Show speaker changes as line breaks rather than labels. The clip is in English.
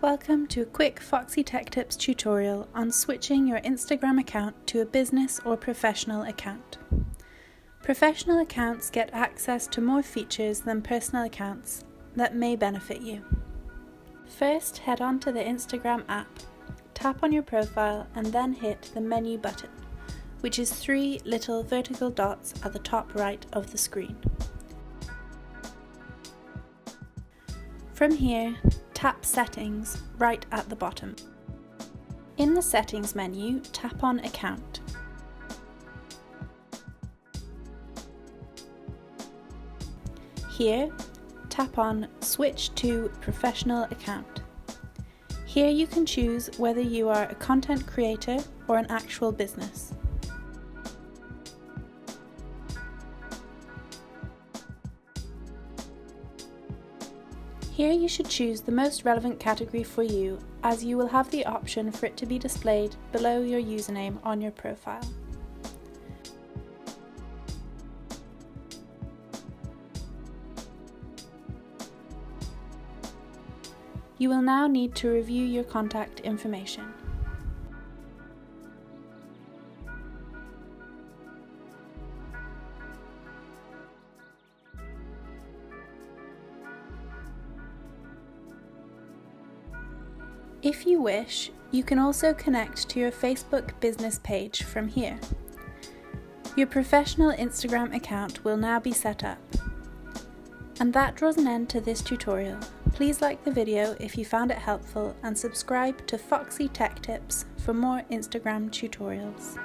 Welcome to a quick Foxy Tech Tips tutorial on switching your Instagram account to a business or professional account. Professional accounts get access to more features than personal accounts that may benefit you. First, head on to the Instagram app, tap on your profile and then hit the menu button, which is 3 little vertical dots at the top right of the screen. From here, tap Settings right at the bottom. In the Settings menu, tap on Account. Here, tap on Switch to Professional Account. Here you can choose whether you are a content creator or an actual business. Here you should choose the most relevant category for you, as you will have the option for it to be displayed below your username on your profile. You will now need to review your contact information. If you wish, you can also connect to your Facebook business page from here. Your professional Instagram account will now be set up. And that draws an end to this tutorial. Please like the video if you found it helpful and subscribe to Foxy Tech Tips for more Instagram tutorials.